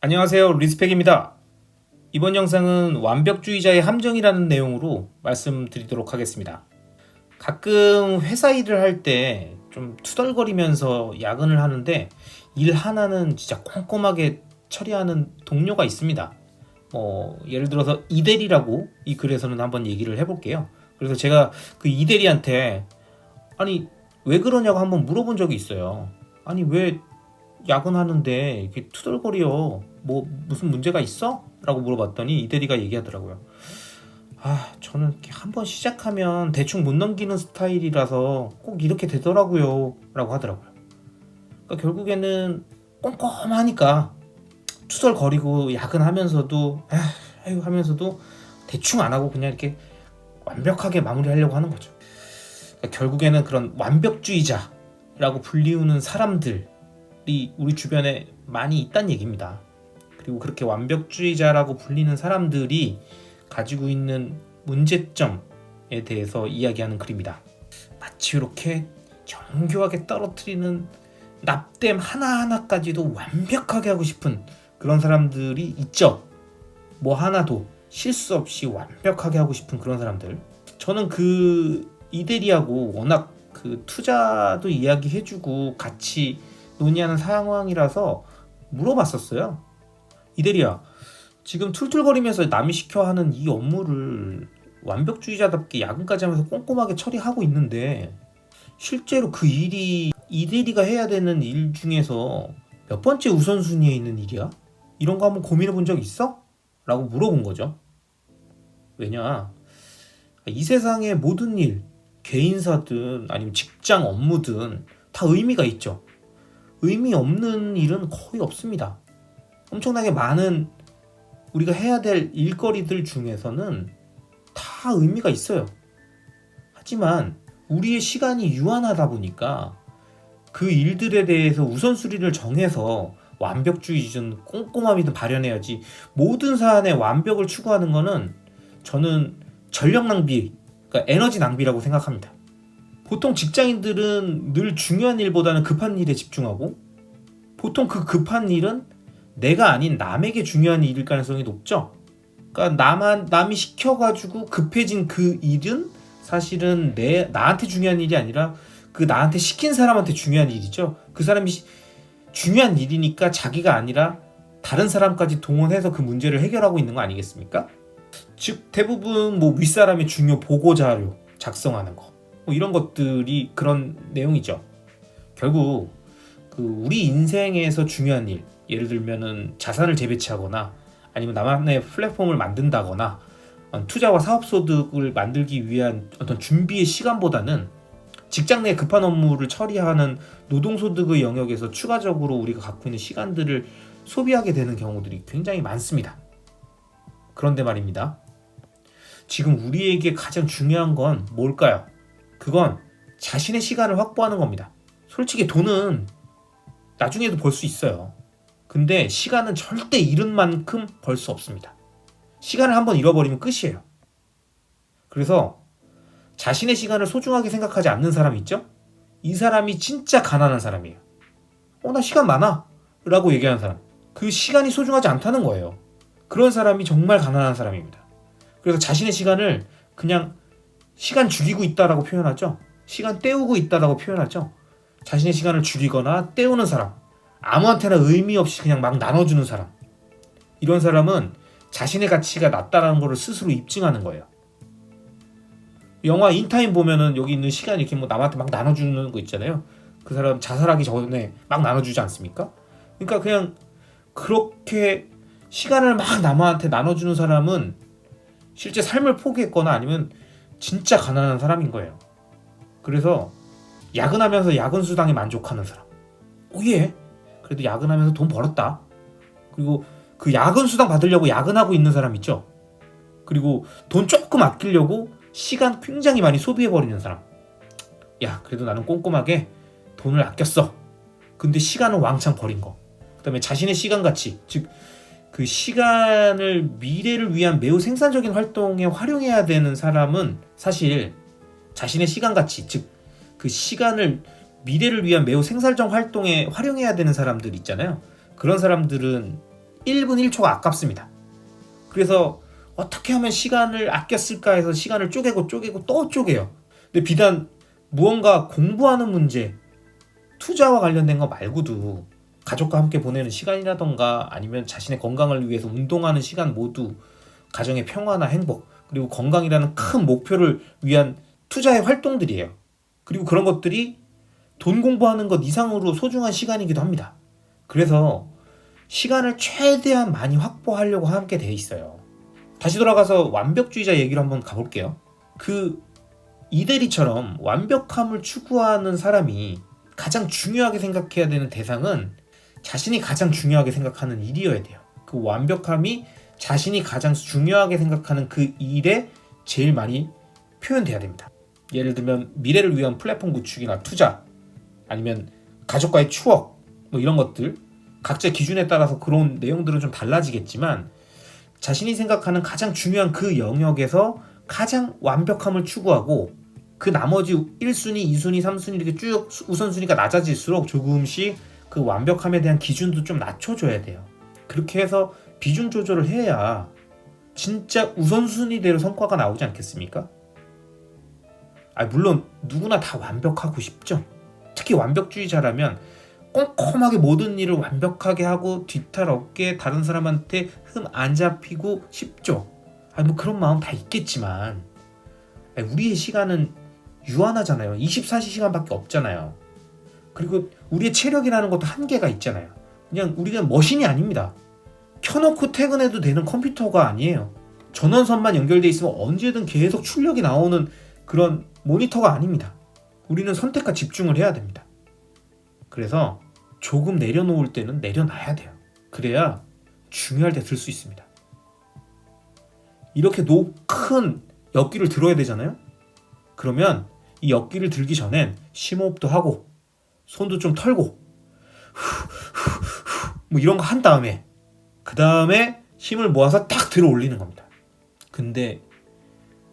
안녕하세요, 리스펙입니다. 이번 영상은 완벽주의자의 함정이라는 내용으로 말씀드리도록 하겠습니다. 가끔 회사 일을 할 때 좀 투덜거리면서 야근을 하는데 일 하나는 진짜 꼼꼼하게 처리하는 동료가 있습니다. 예를 들어서 이대리라고 이 글에서는 한번 얘기를 해볼게요. 그래서 제가 그 이대리한테 아니 왜 그러냐고 한번 물어본 적이 있어요. 아니 왜 야근하는데 이렇게 투덜거려? 뭐 무슨 문제가 있어? 라고 물어봤더니 이대리가 얘기하더라고요. 저는 이렇게 한번 시작하면 대충 못 넘기는 스타일이라서 꼭 이렇게 되더라고요. 라고 하더라고요. 그러니까 결국에는 꼼꼼하니까 투덜거리고 야근하면서도 아유 하면서도 대충 안 하고 그냥 이렇게 완벽하게 마무리하려고 하는 거죠. 그러니까 결국에는 그런 완벽주의자라고 불리우는 사람들 우리 주변에 많이 있다는 얘기입니다. 그리고 그렇게 완벽주의자라고 불리는 사람들이 가지고 있는 문제점에 대해서 이야기하는 글입니다. 마치 이렇게 정교하게 떨어뜨리는 납땜 하나하나까지도 완벽하게 하고 싶은 그런 사람들이 있죠. 뭐 하나도 실수 없이 완벽하게 하고 싶은 그런 사람들. 저는 그 이대리하고 워낙 그 투자도 이야기해주고 같이 논의하는 상황이라서 물어봤었어요. 이대리야, 지금 툴툴거리면서 남이 시켜 하는 이 업무를 완벽주의자답게 야근까지 하면서 꼼꼼하게 처리하고 있는데 실제로 그 일이 이대리가 해야 되는 일 중에서 몇 번째 우선순위에 있는 일이야? 이런 거 한번 고민해 본 적 있어? 라고 물어본 거죠. 왜냐, 이 세상의 모든 일, 개인사든 아니면 직장 업무든 다 의미가 있죠. 의미 없는 일은 거의 없습니다. 엄청나게 많은 우리가 해야 될 일거리들 중에서는 다 의미가 있어요. 하지만 우리의 시간이 유한하다 보니까 그 일들에 대해서 우선순위를 정해서 완벽주의든 꼼꼼함이든 발현해야지 모든 사안에 완벽을 추구하는 거는 저는 전력 낭비, 그러니까 에너지 낭비라고 생각합니다. 보통 직장인들은 늘 중요한 일보다는 급한 일에 집중하고 보통 그 급한 일은 내가 아닌 남에게 중요한 일일 가능성이 높죠. 그러니까 남이 시켜가지고 급해진 그 일은 사실은 나한테 중요한 일이 아니라 그 나한테 시킨 사람한테 중요한 일이죠. 그 사람이 중요한 일이니까 자기가 아니라 다른 사람까지 동원해서 그 문제를 해결하고 있는 거 아니겠습니까? 즉 대부분 뭐 윗사람의 중요 보고자료 작성하는 거 이런 것들이 그런 내용이죠. 결국 그 우리 인생에서 중요한 일, 예를 들면은 자산을 재배치하거나 아니면 나만의 플랫폼을 만든다거나 투자와 사업 소득을 만들기 위한 어떤 준비의 시간보다는 직장 내 급한 업무를 처리하는 노동소득의 영역에서 추가적으로 우리가 갖고 있는 시간들을 소비하게 되는 경우들이 굉장히 많습니다. 그런데 말입니다. 지금 우리에게 가장 중요한 건 뭘까요? 그건 자신의 시간을 확보하는 겁니다. 솔직히 돈은 나중에도 벌 수 있어요. 근데 시간은 절대 잃은 만큼 벌 수 없습니다. 시간을 한번 잃어버리면 끝이에요. 그래서 자신의 시간을 소중하게 생각하지 않는 사람이 있죠? 이 사람이 진짜 가난한 사람이에요. 나 시간 많아 라고 얘기하는 사람, 그 시간이 소중하지 않다는 거예요. 그런 사람이 정말 가난한 사람입니다. 그래서 자신의 시간을 그냥 시간 죽이고 있다라고 표현하죠. 시간 때우고 있다라고 표현하죠. 자신의 시간을 죽이거나 때우는 사람, 아무한테나 의미 없이 그냥 막 나눠주는 사람, 이런 사람은 자신의 가치가 낮다라는 것을 스스로 입증하는 거예요. 영화 인타임 보면은 여기 있는 시간 이렇게 뭐 남한테 막 나눠주는 거 있잖아요. 그 사람 자살하기 전에 막 나눠주지 않습니까? 그러니까 그냥 그렇게 시간을 막 남한테 나눠주는 사람은 실제 삶을 포기했거나 아니면 진짜 가난한 사람인 거예요. 그래서 야근하면서 야근 수당에 만족하는 사람, 오예, 그래도 야근하면서 돈 벌었다. 그리고 그 야근 수당 받으려고 야근하고 있는 사람 있죠. 그리고 돈 조금 아끼려고 시간 굉장히 많이 소비해버리는 사람, 야 그래도 나는 꼼꼼하게 돈을 아꼈어. 근데 시간은 왕창 버린 거. 그 다음에 자신의 시간 가치, 즉 그 시간을 미래를 위한 매우 생산적인 활동에 활용해야 되는 사람은 사실 자신의 시간 가치, 즉 그 시간을 미래를 위한 매우 생산적 활동에 활용해야 되는 사람들 있잖아요. 그런 사람들은 1분 1초가 아깝습니다. 그래서 어떻게 하면 시간을 아꼈을까 해서 시간을 쪼개고 또 쪼개요. 근데 비단 무언가 공부하는 문제, 투자와 관련된 거 말고도 가족과 함께 보내는 시간이라던가 아니면 자신의 건강을 위해서 운동하는 시간 모두 가정의 평화나 행복 그리고 건강이라는 큰 목표를 위한 투자의 활동들이에요. 그리고 그런 것들이 돈 공부하는 것 이상으로 소중한 시간이기도 합니다. 그래서 시간을 최대한 많이 확보하려고 함께 돼 있어요. 다시 돌아가서 완벽주의자 얘기로 한번 가볼게요. 그 이대리처럼 완벽함을 추구하는 사람이 가장 중요하게 생각해야 되는 대상은 자신이 가장 중요하게 생각하는 일이어야 돼요. 그 완벽함이 자신이 가장 중요하게 생각하는 그 일에 제일 많이 표현돼야 됩니다. 예를 들면 미래를 위한 플랫폼 구축이나 투자 아니면 가족과의 추억 뭐 이런 것들 각자 기준에 따라서 그런 내용들은 좀 달라지겠지만 자신이 생각하는 가장 중요한 그 영역에서 가장 완벽함을 추구하고 그 나머지 1순위, 2순위, 3순위 이렇게 쭉 우선순위가 낮아질수록 조금씩 그 완벽함에 대한 기준도 좀 낮춰줘야 돼요. 그렇게 해서 비중 조절을 해야 진짜 우선순위대로 성과가 나오지 않겠습니까? 물론 누구나 다 완벽하고 싶죠. 특히 완벽주의자라면 꼼꼼하게 모든 일을 완벽하게 하고 뒤탈 없게 다른 사람한테 흠 안 잡히고 싶죠. 뭐 그런 마음 다 있겠지만 우리의 시간은 유한하잖아요. 24시간밖에 없잖아요. 그리고 우리의 체력이라는 것도 한계가 있잖아요. 그냥 우리가 머신이 아닙니다. 켜놓고 퇴근해도 되는 컴퓨터가 아니에요. 전원선만 연결돼 있으면 언제든 계속 출력이 나오는 그런 모니터가 아닙니다. 우리는 선택과 집중을 해야 됩니다. 그래서 조금 내려놓을 때는 내려놔야 돼요. 그래야 중요할 때 들 수 있습니다. 이렇게 큰 엿기를 들어야 되잖아요. 그러면 이 엿기를 들기 전엔 심호흡도 하고 손도 좀 털고 뭐 이런 거 한 다음에 그 다음에 힘을 모아서 딱 들어 올리는 겁니다. 근데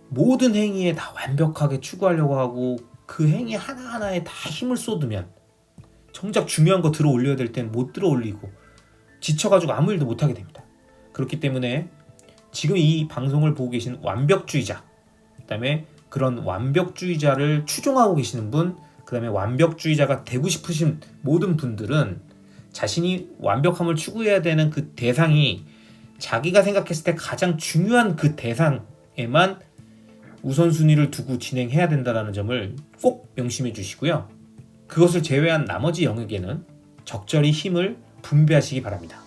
모든 행위에 다 완벽하게 추구하려고 하고 그 행위 하나하나에 다 힘을 쏟으면 정작 중요한 거 들어 올려야 될 땐 못 들어 올리고 지쳐가지고 아무 일도 못하게 됩니다. 그렇기 때문에 지금 이 방송을 보고 계신 완벽주의자, 그 다음에 그런 완벽주의자를 추종하고 계시는 분, 그 다음에 완벽주의자가 되고 싶으신 모든 분들은 자신이 완벽함을 추구해야 되는 그 대상이 자기가 생각했을 때 가장 중요한 그 대상에만 우선순위를 두고 진행해야 된다는 점을 꼭 명심해 주시고요. 그것을 제외한 나머지 영역에는 적절히 힘을 분배하시기 바랍니다.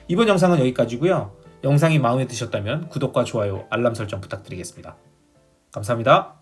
이번 영상은 여기까지고요. 영상이 마음에 드셨다면 구독과 좋아요, 알람 설정 부탁드리겠습니다. 감사합니다.